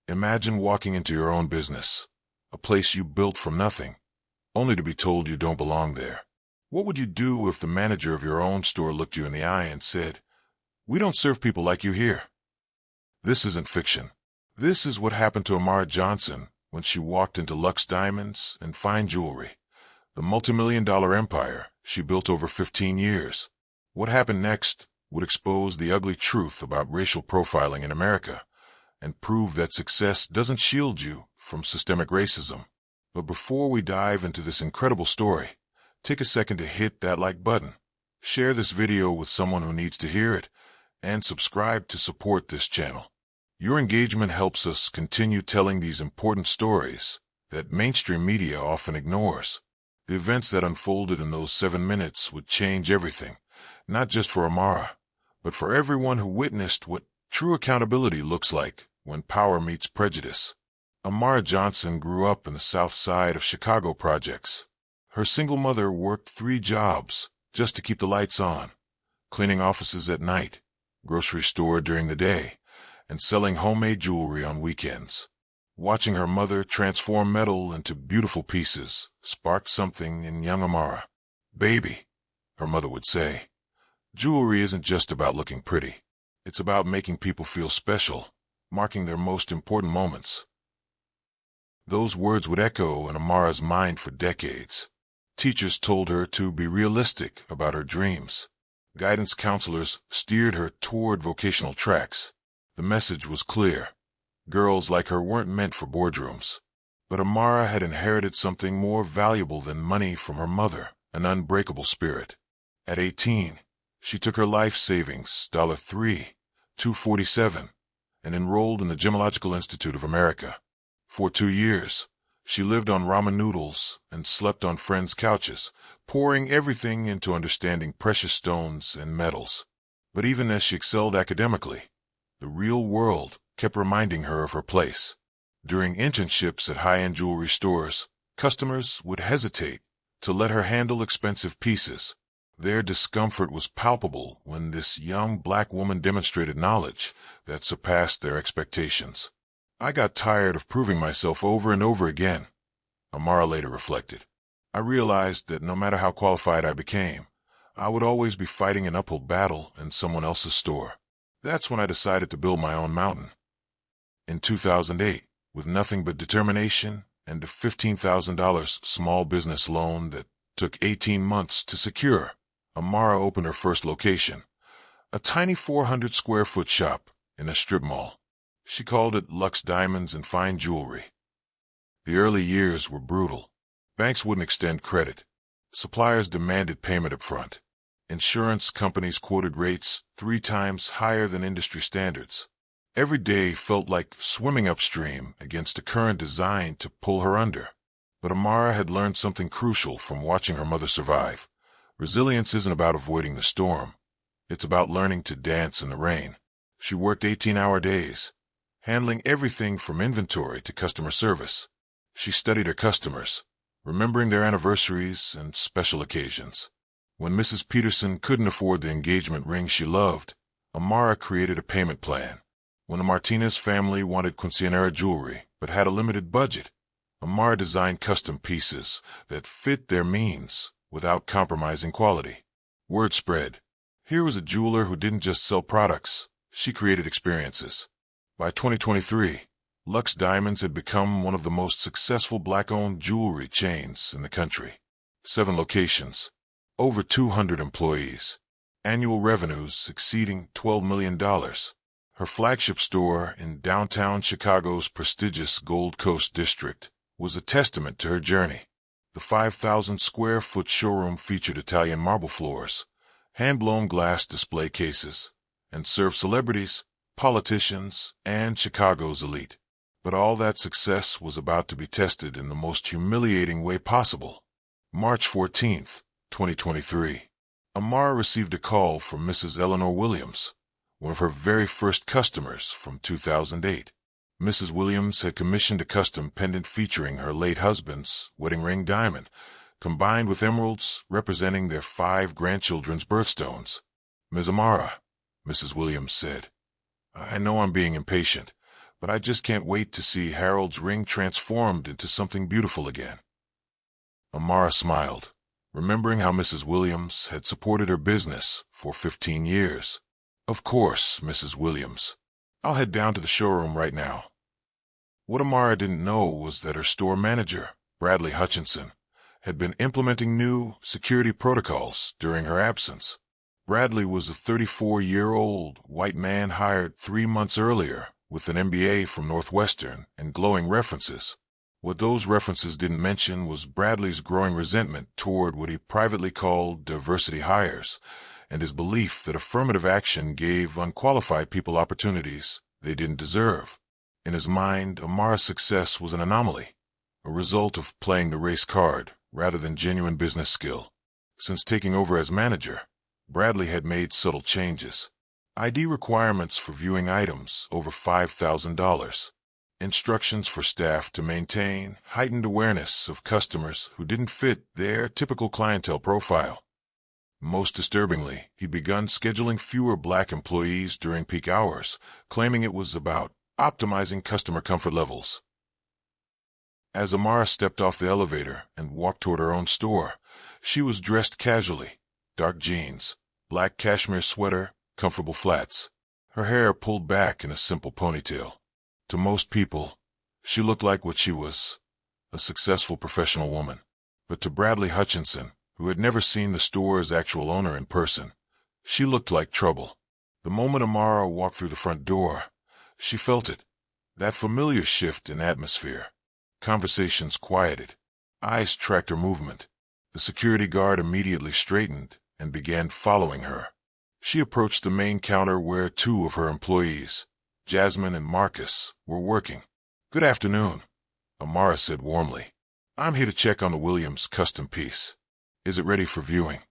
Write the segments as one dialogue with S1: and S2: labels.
S1: Imagine walking into your own business, a place you built from nothing, only to be told you don't belong there. What would you do if the manager of your own store looked you in the eye and said, "We don't serve people like you here"? This isn't fiction. This is what happened to Amara Johnson when she walked into Luxe Diamonds and fine jewelry, the multimillion-dollar empire she built over 15 years. What happened next would expose the ugly truth about racial profiling in America and prove that success doesn't shield you from systemic racism. But before we dive into this incredible story, take a second to hit that like button, share this video with someone who needs to hear it, and subscribe to support this channel. Your engagement helps us continue telling these important stories that mainstream media often ignores. The events that unfolded in those 7 minutes would change everything, not just for Amara, but for everyone who witnessed what true accountability looks like when power meets prejudice. Amara Johnson grew up in the South Side of Chicago projects. Her single mother worked 3 jobs just to keep the lights on, cleaning offices at night, grocery store during the day, and selling homemade jewelry on weekends. Watching her mother transform metal into beautiful pieces sparked something in young Amara. "Baby," her mother would say, "jewelry isn't just about looking pretty. It's about making people feel special, marking their most important moments." Those words would echo in Amara's mind for decades. Teachers told her to be realistic about her dreams. Guidance counselors steered her toward vocational tracks. The message was clear. Girls like her weren't meant for boardrooms. But Amara had inherited something more valuable than money from her mother, an unbreakable spirit. At 18, she took her life savings, $3,247, and enrolled in the Gemological Institute of America. For 2 years, she lived on ramen noodles and slept on friends' couches, pouring everything into understanding precious stones and metals. But even as she excelled academically, the real world kept reminding her of her place. During internships at high-end jewelry stores, customers would hesitate to let her handle expensive pieces. Their discomfort was palpable when this young black woman demonstrated knowledge that surpassed their expectations. "I got tired of proving myself over and over again," Amara later reflected. "I realized that no matter how qualified I became, I would always be fighting an uphill battle in someone else's store. That's when I decided to build my own mountain." In 2008, with nothing but determination and a $15,000 small business loan that took 18 months to secure, Amara opened her first location, a tiny 400-square-foot shop in a strip mall. She called it Luxe Diamonds and Fine Jewelry. The early years were brutal. Banks wouldn't extend credit. Suppliers demanded payment up front. Insurance companies quoted rates 3 times higher than industry standards. Every day felt like swimming upstream against a current designed to pull her under. But Amara had learned something crucial from watching her mother survive. Resilience isn't about avoiding the storm. It's about learning to dance in the rain. She worked 18-hour days, handling everything from inventory to customer service. She studied her customers, remembering their anniversaries and special occasions. When Mrs. Peterson couldn't afford the engagement ring she loved, Amara created a payment plan. When the Martinez family wanted quinceañera jewelry but had a limited budget, Amara designed custom pieces that fit their means without compromising quality. Word spread. Here was a jeweler who didn't just sell products, she created experiences. By 2023, Luxe Diamonds had become one of the most successful black-owned jewelry chains in the country. 7 locations, over 200 employees, annual revenues exceeding $12 million. Her flagship store in downtown Chicago's prestigious Gold Coast district was a testament to her journey. The 5,000-square-foot showroom featured Italian marble floors, hand-blown glass display cases, and served celebrities, politicians, and Chicago's elite. But all that success was about to be tested in the most humiliating way possible. March 14, 2023. Amara received a call from Mrs. Eleanor Williams, one of her very first customers from 2008. Mrs. Williams had commissioned a custom pendant featuring her late husband's wedding ring diamond, combined with emeralds representing their 5 grandchildren's birthstones. "Ms. Amara," Mrs. Williams said, "I know I'm being impatient, but I just can't wait to see Harold's ring transformed into something beautiful again." Amara smiled, remembering how Mrs. Williams had supported her business for 15 years. "Of course, Mrs. Williams. I'll head down to the showroom right now." What Amara didn't know was that her store manager, Bradley Hutchinson, had been implementing new security protocols during her absence. Bradley was a 34-year-old white man hired 3 months earlier with an MBA from Northwestern and glowing references. What those references didn't mention was Bradley's growing resentment toward what he privately called diversity hires, and his belief that affirmative action gave unqualified people opportunities they didn't deserve. In his mind, Amara's success was an anomaly, a result of playing the race card rather than genuine business skill. Since taking over as manager, Bradley had made subtle changes. ID requirements for viewing items over $5,000. Instructions for staff to maintain heightened awareness of customers who didn't fit their typical clientele profile. Most disturbingly, he'd begun scheduling fewer black employees during peak hours, claiming it was about optimizing customer comfort levels. As Amara stepped off the elevator and walked toward her own store, she was dressed casually: dark jeans, black cashmere sweater, comfortable flats. Her hair pulled back in a simple ponytail. To most people, she looked like what she was, a successful professional woman. But to Bradley Hutchinson, who had never seen the store's actual owner in person, she looked like trouble. The moment Amara walked through the front door, she felt it, that familiar shift in atmosphere. Conversations quieted. Eyes tracked her movement. The security guard immediately straightened and began following her. She approached the main counter where 2 of her employees, Jasmine and Marcus, were working. "Good afternoon," Amara said warmly. "I'm here to check on the Williams custom piece. Is it ready for viewing?"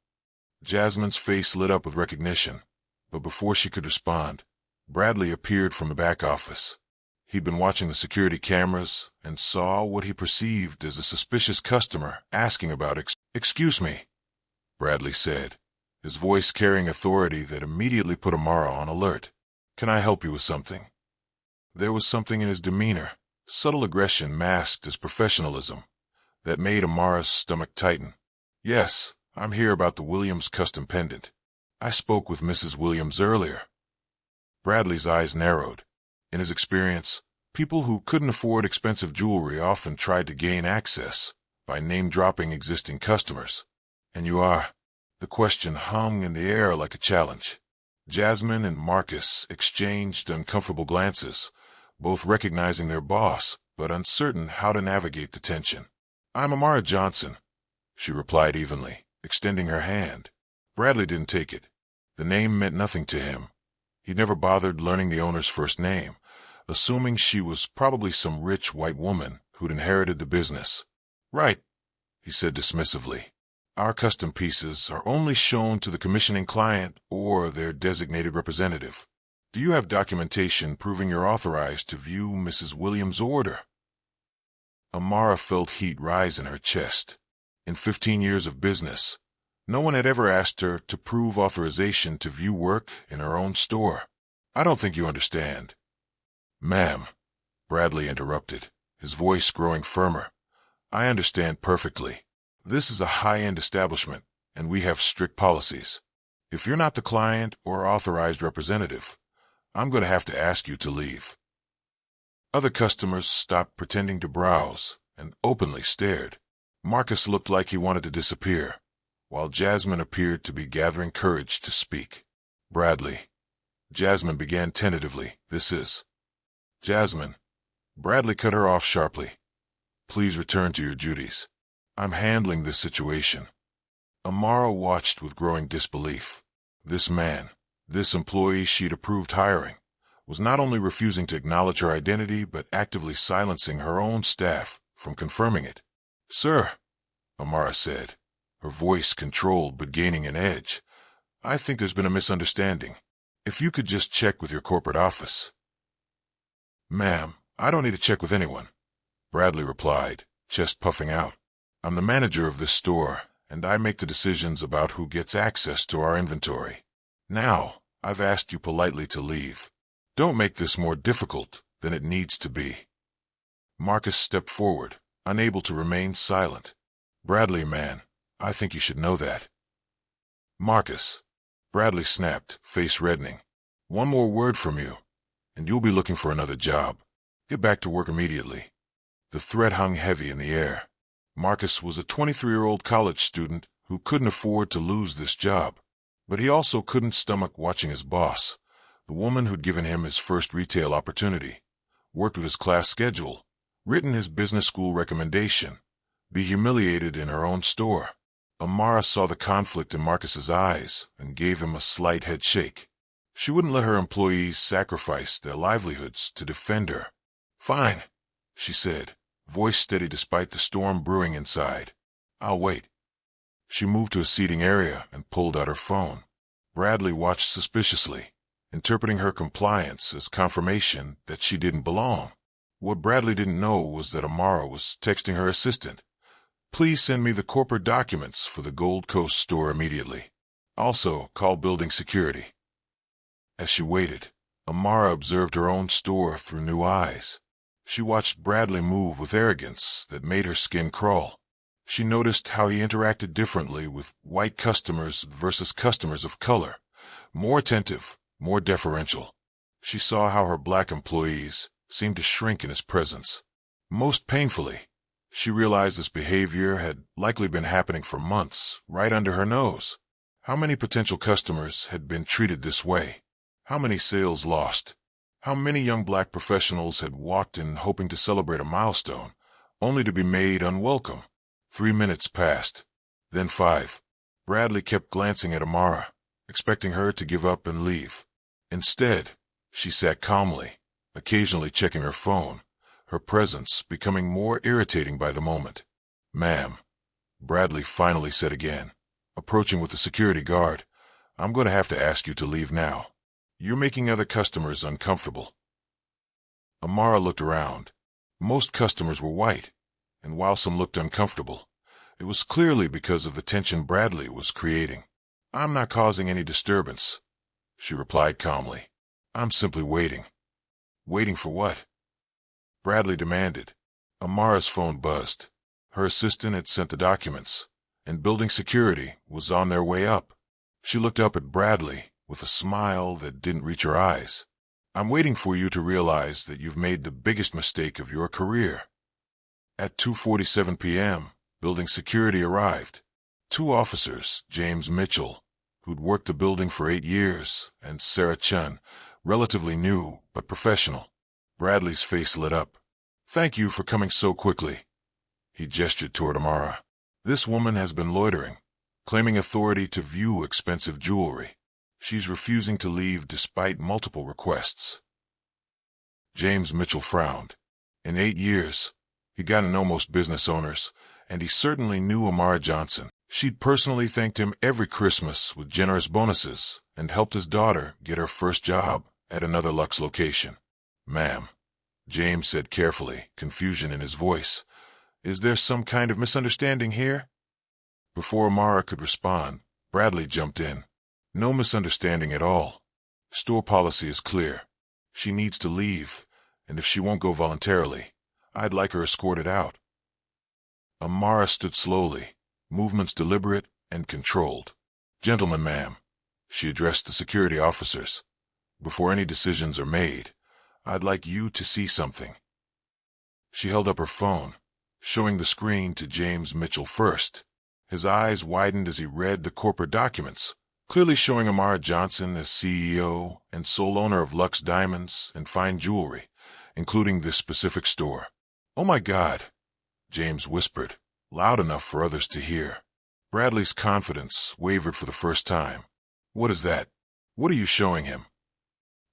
S1: Jasmine's face lit up with recognition, but before she could respond, Bradley appeared from the back office. He'd been watching the security cameras and saw what he perceived as a suspicious customer asking about "Excuse me," Bradley said, his voice carrying authority that immediately put Amara on alert. "Can I help you with something?" There was something in his demeanor, subtle aggression masked as professionalism, that made Amara's stomach tighten. "Yes, I'm here about the Williams custom pendant. I spoke with Mrs. Williams earlier." Bradley's eyes narrowed. In his experience, people who couldn't afford expensive jewelry often tried to gain access by name-dropping existing customers. "And you are?" The question hung in the air like a challenge. Jasmine and Marcus exchanged uncomfortable glances, both recognizing their boss, but uncertain how to navigate the tension. "I'm Amara Johnson," she replied evenly, extending her hand. Bradley didn't take it. The name meant nothing to him. He'd never bothered learning the owner's first name, assuming she was probably some rich white woman who'd inherited the business. "Right," he said dismissively. "Our custom pieces are only shown to the commissioning client or their designated representative. Do you have documentation proving you're authorized to view Mrs. Williams' order?" Amara felt heat rise in her chest. In 15 years of business, no one had ever asked her to prove authorization to view work in her own store. "I don't think you understand." "Ma'am," Bradley interrupted, his voice growing firmer. "I understand perfectly. This is a high-end establishment, and we have strict policies. If you're not the client or authorized representative, I'm going to have to ask you to leave." Other customers stopped pretending to browse and openly stared. Marcus looked like he wanted to disappear, while Jasmine appeared to be gathering courage to speak. "Bradley," Jasmine began tentatively, "this is—" "Jasmine," Bradley cut her off sharply. "Please return to your duties. I'm handling this situation." Amara watched with growing disbelief. This man, this employee she'd approved hiring, was not only refusing to acknowledge her identity but actively silencing her own staff from confirming it. "Sir," Amara said, her voice controlled but gaining an edge, "I think there's been a misunderstanding. If you could just check with your corporate office." "Ma'am, I don't need to check with anyone," Bradley replied, chest puffing out. "I'm the manager of this store, and I make the decisions about who gets access to our inventory. Now, I've asked you politely to leave. Don't make this more difficult than it needs to be. Marcus stepped forward, unable to remain silent. Bradley, man, I think you should know that. Marcus, Bradley snapped, face reddening. One more word from you, and you'll be looking for another job. Get back to work immediately. The threat hung heavy in the air. Marcus was a 23-year-old college student who couldn't afford to lose this job. But he also couldn't stomach watching his boss, the woman who'd given him his first retail opportunity, worked with his class schedule, written his business school recommendation, be humiliated in her own store. Amara saw the conflict in Marcus's eyes and gave him a slight head shake. She wouldn't let her employees sacrifice their livelihoods to defend her. Fine, she said, voice steady despite the storm brewing inside. I'll wait. She moved to a seating area and pulled out her phone. Bradley watched suspiciously, interpreting her compliance as confirmation that she didn't belong. What Bradley didn't know was that Amara was texting her assistant. Please send me the corporate documents for the Gold Coast store immediately. Also, call building security. As she waited, Amara observed her own store through new eyes. She watched Bradley move with arrogance that made her skin crawl. She noticed how he interacted differently with white customers versus customers of color, more attentive, more deferential. She saw how her black employees seemed to shrink in his presence. Most painfully, she realized this behavior had likely been happening for months, right under her nose. How many potential customers had been treated this way? How many sales lost? How many young black professionals had walked in hoping to celebrate a milestone, only to be made unwelcome? 3 minutes passed, then 5. Bradley kept glancing at Amara, expecting her to give up and leave. Instead, she sat calmly, occasionally checking her phone, her presence becoming more irritating by the moment. Ma'am, Bradley finally said again, approaching with the security guard, I'm going to have to ask you to leave now. You're making other customers uncomfortable. Amara looked around. Most customers were white, and while some looked uncomfortable, it was clearly because of the tension Bradley was creating. I'm not causing any disturbance, she replied calmly. I'm simply waiting. Waiting for what? Bradley demanded. Amara's phone buzzed. Her assistant had sent the documents, and building security was on their way up. She looked up at Bradley with a smile that didn't reach her eyes. I'm waiting for you to realize that you've made the biggest mistake of your career. At 2:47 p.m., building security arrived. 2 officers, James Mitchell, who'd worked the building for 8 years, and Sarah Chun, relatively new but professional. Bradley's face lit up. Thank you for coming so quickly. He gestured toward Amara. This woman has been loitering, claiming authority to view expensive jewelry. She's refusing to leave despite multiple requests. James Mitchell frowned. In 8 years, he'd gotten to know most business owners, and he certainly knew Amara Johnson. She'd personally thanked him every Christmas with generous bonuses and helped his daughter get her first job at another Luxe location. Ma'am, James said carefully, confusion in his voice. Is there some kind of misunderstanding here? Before Amara could respond, Bradley jumped in. No misunderstanding at all. Store policy is clear. She needs to leave, and if she won't go voluntarily, I'd like her escorted out. Amara stood slowly, movements deliberate and controlled. Gentlemen, ma'am, she addressed the security officers. Before any decisions are made, I'd like you to see something. She held up her phone, showing the screen to James Mitchell first. His eyes widened as he read the corporate documents, clearly showing Amara Johnson as CEO and sole owner of Luxe Diamonds and fine jewelry, including this specific store. Oh my God, James whispered, loud enough for others to hear. Bradley's confidence wavered for the first time. What is that? What are you showing him?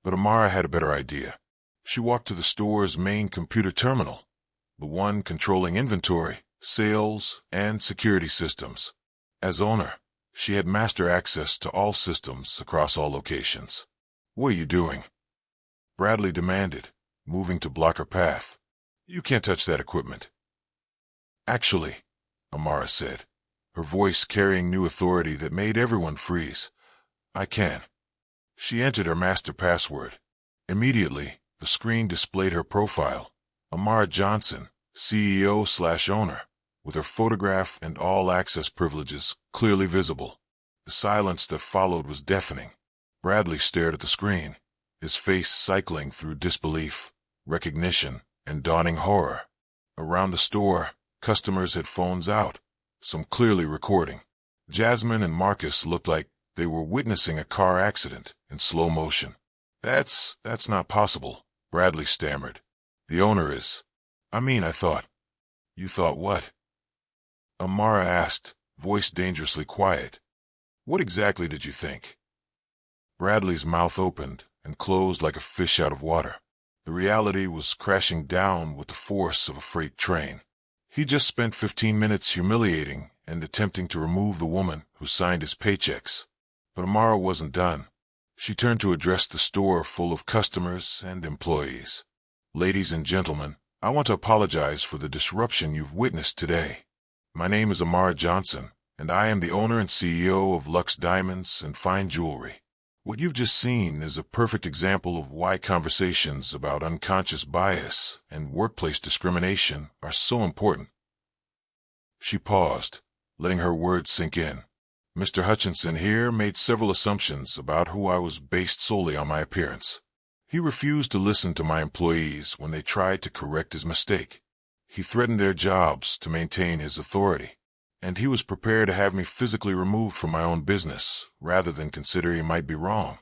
S1: But Amara had a better idea. She walked to the store's main computer terminal, the one controlling inventory, sales, and security systems. As owner, she had master access to all systems across all locations. What are you doing? Bradley demanded, moving to block her path. You can't touch that equipment. Actually, Amara said, her voice carrying new authority that made everyone freeze. I can. She entered her master password. Immediately, The screen displayed her profile, Amara Johnson, CEO/owner, with her photograph and all access privileges clearly visible. The silence that followed was deafening. Bradley stared at the screen, his face cycling through disbelief, recognition, and dawning horror. Around the store, customers had phones out, some clearly recording. Jasmine and Marcus looked like they were witnessing a car accident in slow motion. That's not possible, Bradley stammered. The owner is. I thought. You thought what? Amara asked, voice dangerously quiet. What exactly did you think? Bradley's mouth opened and closed like a fish out of water. The reality was crashing down with the force of a freight train. He just spent 15 minutes humiliating and attempting to remove the woman who signed his paychecks. But Amara wasn't done. She turned to address the store full of customers and employees. Ladies and gentlemen, I want to apologize for the disruption you've witnessed today. My name is Amara Johnson, and I am the owner and CEO of Luxe Diamonds and Fine Jewelry. What you've just seen is a perfect example of why conversations about unconscious bias and workplace discrimination are so important. She paused, letting her words sink in. Mr. Hutchinson here made several assumptions about who I was based solely on my appearance. He refused to listen to my employees when they tried to correct his mistake. He threatened their jobs to maintain his authority, and he was prepared to have me physically removed from my own business rather than consider he might be wrong.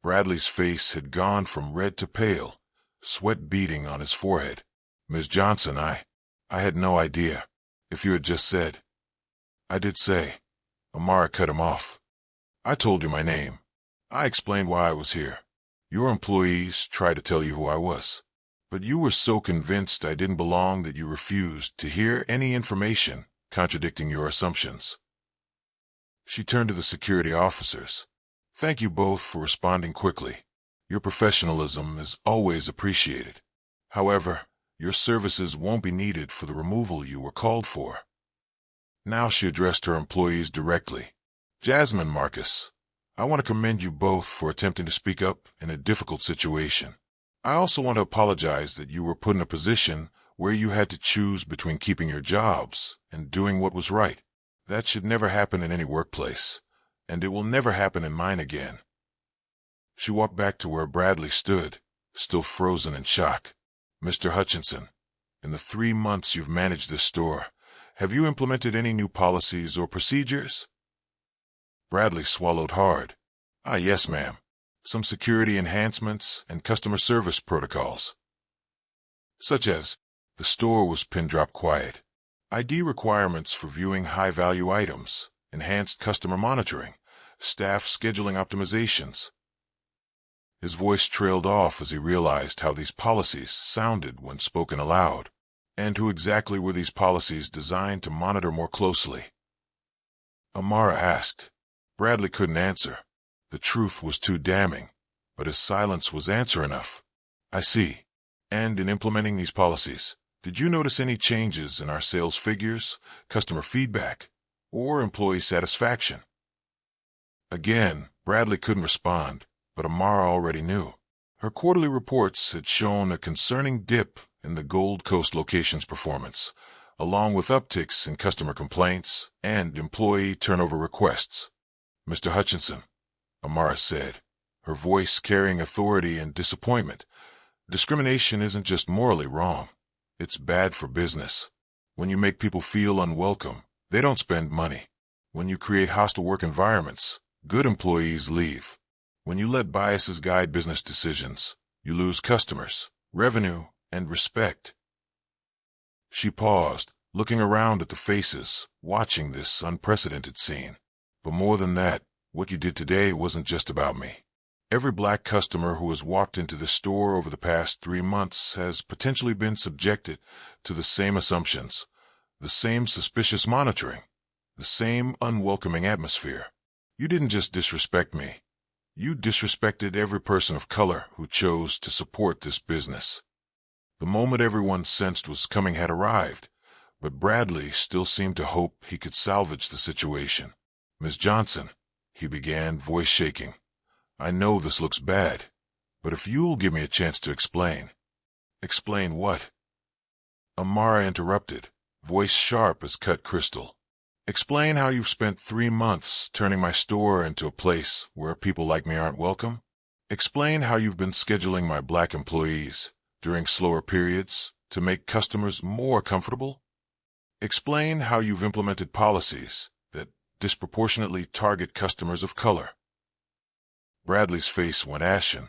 S1: Bradley's face had gone from red to pale, sweat beading on his forehead. Ms. Johnson, I had no idea. If you had just said. I did say. Amara cut him off. I told you my name. I explained why I was here. Your employees tried to tell you who I was. But you were so convinced I didn't belong that you refused to hear any information contradicting your assumptions. She turned to the security officers. Thank you both for responding quickly. Your professionalism is always appreciated. However, your services won't be needed for the removal you were called for. Now she addressed her employees directly. Jasmine, Marcus, I want to commend you both for attempting to speak up in a difficult situation. I also want to apologize that you were put in a position where you had to choose between keeping your jobs and doing what was right. That should never happen in any workplace, and it will never happen in mine again. She walked back to where Bradley stood, still frozen in shock. Mr. Hutchinson, in the 3 months you've managed this store, have you implemented any new policies or procedures? Bradley swallowed hard. Yes, ma'am. Some security enhancements and customer service protocols. Such as, the store was pin-drop quiet, ID requirements for viewing high-value items, enhanced customer monitoring, staff scheduling optimizations. His voice trailed off as he realized how these policies sounded when spoken aloud, and who exactly were these policies designed to monitor more closely. Amara asked. Bradley couldn't answer. The truth was too damning, but his silence was answer enough. I see. And in implementing these policies, did you notice any changes in our sales figures, customer feedback, or employee satisfaction? Again, Bradley couldn't respond, but Amara already knew. Her quarterly reports had shown a concerning dip in the Gold Coast location's performance, along with upticks in customer complaints and employee turnover requests. Mr. Hutchinson, Amara said, her voice carrying authority and disappointment, discrimination isn't just morally wrong. It's bad for business. When you make people feel unwelcome, they don't spend money. When you create hostile work environments, good employees leave. When you let biases guide business decisions, you lose customers, revenue, and respect. She paused, looking around at the faces, watching this unprecedented scene. But more than that, what you did today wasn't just about me. Every black customer who has walked into the store over the past 3 months has potentially been subjected to the same assumptions, the same suspicious monitoring, the same unwelcoming atmosphere. You didn't just disrespect me. You disrespected every person of color who chose to support this business. The moment everyone sensed was coming had arrived, but Bradley still seemed to hope he could salvage the situation. Ms. Johnson, he began, voice shaking. I know this looks bad, But if you'll give me a chance to explain. Explain what? Amara interrupted, voice sharp as cut crystal. Explain how you've spent 3 months turning my store into a place where people like me aren't welcome. Explain how you've been scheduling my black employees during slower periods to make customers more comfortable. Explain how you've implemented policies that disproportionately target customers of color. Bradley's face went ashen.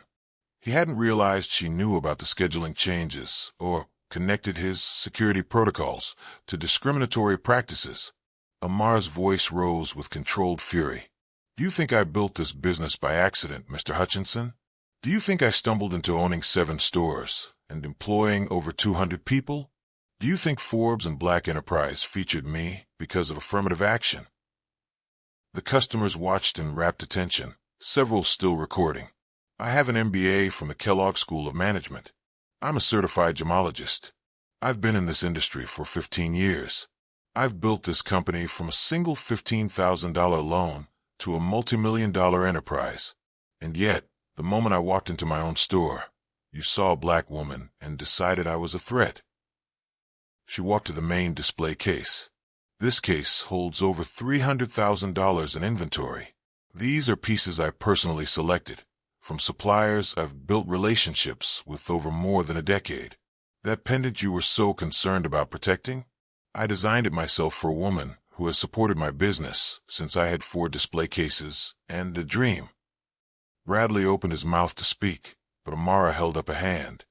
S1: He hadn't realized she knew about the scheduling changes or connected his security protocols to discriminatory practices. Amara's voice rose with controlled fury. Do you think I built this business by accident, Mr. Hutchinson? Do you think I stumbled into owning 7 stores and employing over 200 people? Do you think Forbes and Black Enterprise featured me because of affirmative action? The customers watched in rapt attention, several still recording. I have an MBA from the Kellogg School of Management. I'm a certified gemologist. I've been in this industry for 15 years. I've built this company from a single $15,000 loan to a multi-million-dollar enterprise. And yet, the moment I walked into my own store, you saw a black woman and decided I was a threat. She walked to the main display case. This case holds over $300,000 in inventory. These are pieces I personally selected from suppliers I've built relationships with over more than a decade. That pendant you were so concerned about protecting? I designed it myself for a woman who has supported my business since I had 4 display cases and a dream. Bradley opened his mouth to speak, but Amara held up a hand.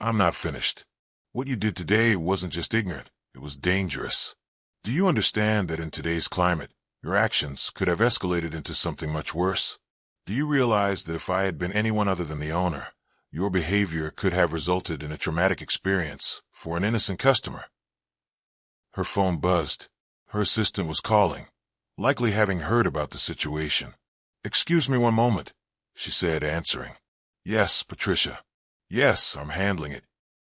S1: I'm not finished. What you did today wasn't just ignorant, it was dangerous. Do you understand that in today's climate, your actions could have escalated into something much worse? Do you realize that if I had been anyone other than the owner, your behavior could have resulted in a traumatic experience for an innocent customer? Her phone buzzed. Her assistant was calling, likely having heard about the situation. Excuse me one moment, she said, answering. Yes, Patricia. Yes, I'm handling it.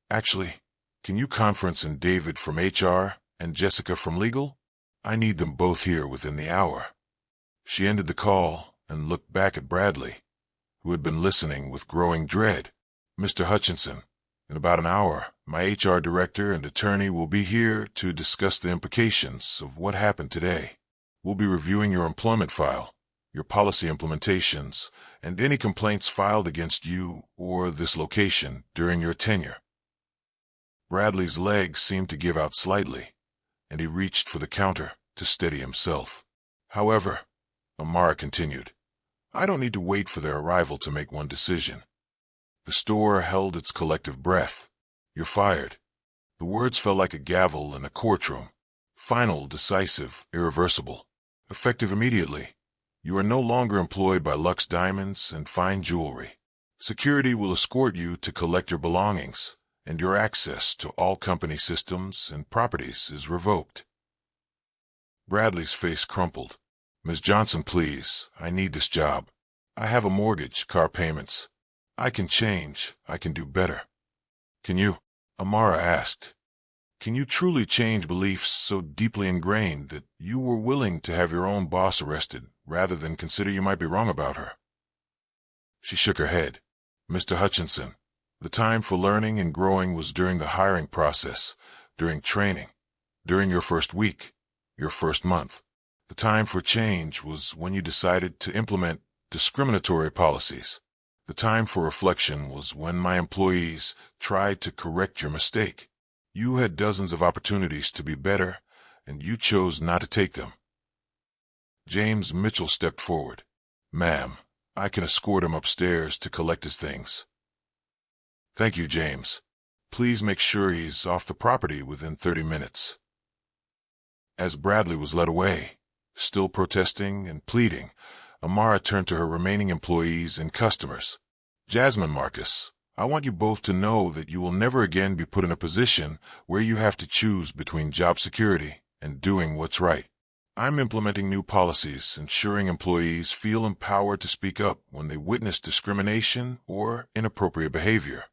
S1: Actually, can you conference in David from HR and Jessica from legal? I need them both here within the hour. She ended the call and looked back at Bradley, who had been listening with growing dread. Mr. Hutchinson, in about an hour, my HR director and attorney will be here to discuss the implications of what happened today. We'll be reviewing your employment file, your policy implementations, and any complaints filed against you or this location during your tenure. Bradley's legs seemed to give out slightly, and he reached for the counter to steady himself. However, Amara continued, I don't need to wait for their arrival to make one decision. The store held its collective breath. You're fired. The words fell like a gavel in a courtroom. Final, decisive, irreversible. Effective immediately. You are no longer employed by Luxe Diamonds and fine jewelry. Security will escort you to collect your belongings, and your access to all company systems and properties is revoked. Bradley's face crumpled. Ms. Johnson, please, I need this job. I have a mortgage, car payments. I can change. I can do better. Can you? Amara asked. Can you truly change beliefs so deeply ingrained that you were willing to have your own boss arrested rather than consider you might be wrong about her? She shook her head. Mr. Hutchinson, the time for learning and growing was during the hiring process, during training, during your first week, your first month. The time for change was when you decided to implement discriminatory policies. The time for reflection was when my employees tried to correct your mistake. You had dozens of opportunities to be better, and you chose not to take them. James Mitchell stepped forward. Ma'am, I can escort him upstairs to collect his things. Thank you, James. Please make sure he's off the property within 30 minutes. As Bradley was led away, still protesting and pleading, Amara turned to her remaining employees and customers. Jasmine, Marcus, I want you both to know that you will never again be put in a position where you have to choose between job security and doing what's right. I'm implementing new policies, ensuring employees feel empowered to speak up when they witness discrimination or inappropriate behavior.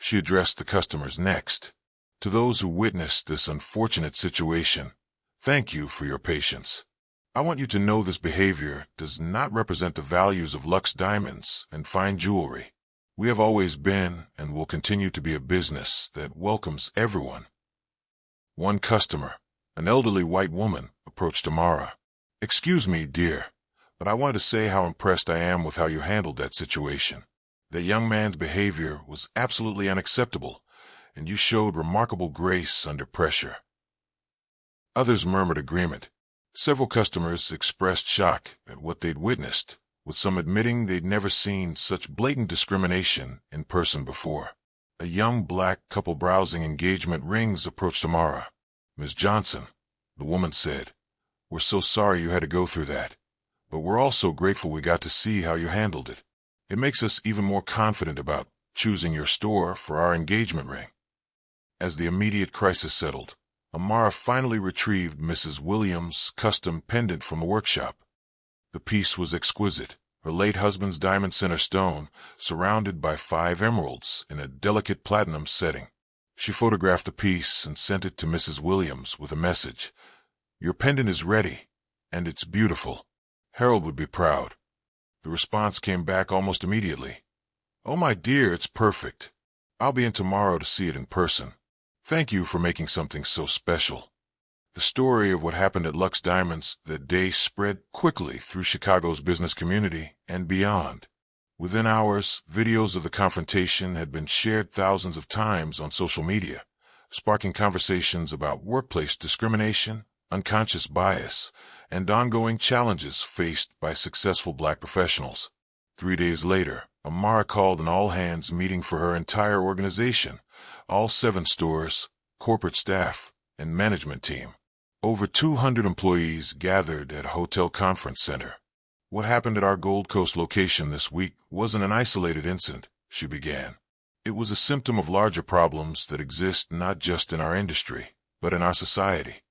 S1: She addressed the customers next. To those who witnessed this unfortunate situation, thank you for your patience. I want you to know this behavior does not represent the values of Luxe Diamonds and fine jewelry. We have always been and will continue to be a business that welcomes everyone. One customer, an elderly white woman, approached Amara. "Excuse me, dear, but I wanted to say how impressed I am with how you handled that situation. That young man's behavior was absolutely unacceptable, and you showed remarkable grace under pressure." Others murmured agreement. Several customers expressed shock at what they'd witnessed, with some admitting they'd never seen such blatant discrimination in person before. A young black couple browsing engagement rings approached Amara. "Ms. Johnson," the woman said, "we're so sorry you had to go through that, but we're also grateful we got to see how you handled it. It makes us even more confident about choosing your store for our engagement ring." As the immediate crisis settled, Amara finally retrieved Mrs. Williams' custom pendant from the workshop. The piece was exquisite, her late husband's diamond center stone, surrounded by 5 emeralds in a delicate platinum setting. She photographed the piece and sent it to Mrs. Williams with a message. "Your pendant is ready, and it's beautiful. Harold would be proud." The response came back almost immediately. "Oh, my dear, it's perfect. I'll be in tomorrow to see it in person. Thank you for making something so special." The story of what happened at Luxe Diamonds that day spread quickly through Chicago's business community and beyond. Within hours, videos of the confrontation had been shared thousands of times on social media, sparking conversations about workplace discrimination, unconscious bias, and ongoing challenges faced by successful black professionals. 3 days later, Amara called an all-hands meeting for her entire organization, all 7 stores, corporate staff, and management team. Over 200 employees gathered at a hotel conference center. "What happened at our Gold Coast location this week wasn't an isolated incident," she began. "It was a symptom of larger problems that exist not just in our industry, but in our society."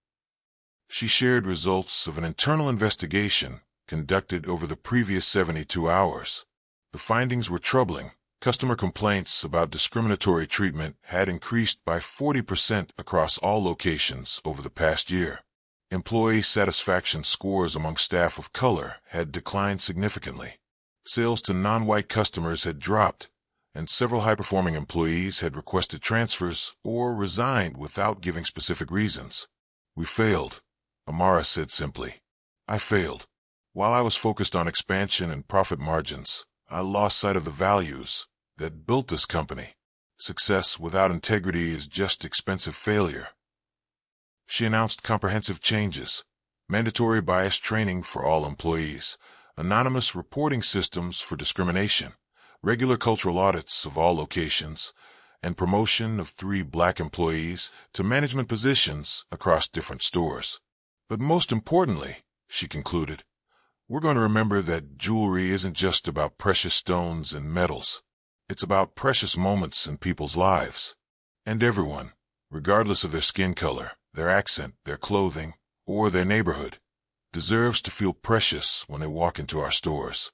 S1: She shared results of an internal investigation conducted over the previous 72 hours. The findings were troubling. Customer complaints about discriminatory treatment had increased by 40% across all locations over the past year. Employee satisfaction scores among staff of color had declined significantly. Sales to non-white customers had dropped, and several high-performing employees had requested transfers or resigned without giving specific reasons. "We failed," Amara said simply. "I failed. While I was focused on expansion and profit margins, I lost sight of the values that built this company. Success without integrity is just expensive failure." She announced comprehensive changes: mandatory bias training for all employees, anonymous reporting systems for discrimination, regular cultural audits of all locations, and promotion of 3 black employees to management positions across different stores. "But most importantly," she concluded, "we're going to remember that jewelry isn't just about precious stones and metals. It's about precious moments in people's lives. And everyone, regardless of their skin color, their accent, their clothing, or their neighborhood, deserves to feel precious when they walk into our stores."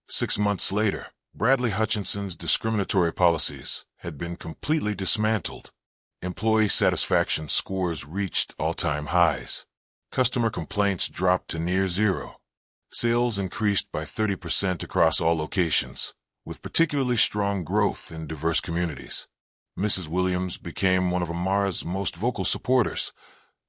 S1: 6 months later, Bradley Hutchinson's discriminatory policies had been completely dismantled. Employee satisfaction scores reached all-time highs. Customer complaints dropped to near zero. Sales increased by 30% across all locations, with particularly strong growth in diverse communities. Mrs. Williams became one of Amara's most vocal supporters,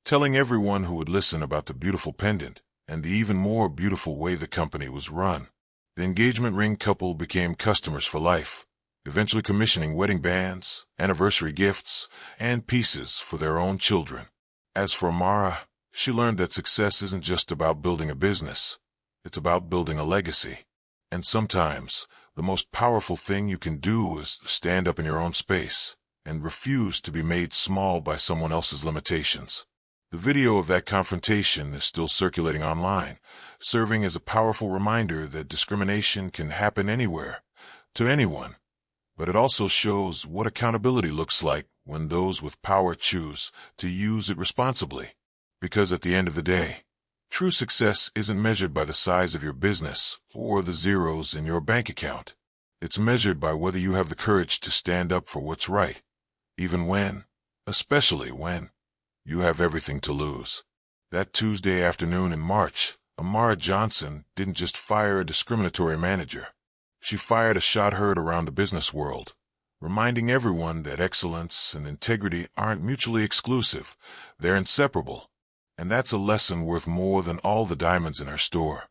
S1: telling everyone who would listen about the beautiful pendant and the even more beautiful way the company was run. The engagement ring couple became customers for life, eventually commissioning wedding bands, anniversary gifts, and pieces for their own children. As for Amara, she learned that success isn't just about building a business. It's about building a legacy. And sometimes, the most powerful thing you can do is stand up in your own space and refuse to be made small by someone else's limitations. The video of that confrontation is still circulating online, serving as a powerful reminder that discrimination can happen anywhere, to anyone. But it also shows what accountability looks like when those with power choose to use it responsibly. Because at the end of the day, true success isn't measured by the size of your business or the zeros in your bank account. It's measured by whether you have the courage to stand up for what's right, even when, especially when, you have everything to lose. That Tuesday afternoon in March, Amara Johnson didn't just fire a discriminatory manager. She fired a shot heard around the business world, reminding everyone that excellence and integrity aren't mutually exclusive, they're inseparable. And that's a lesson worth more than all the diamonds in her store.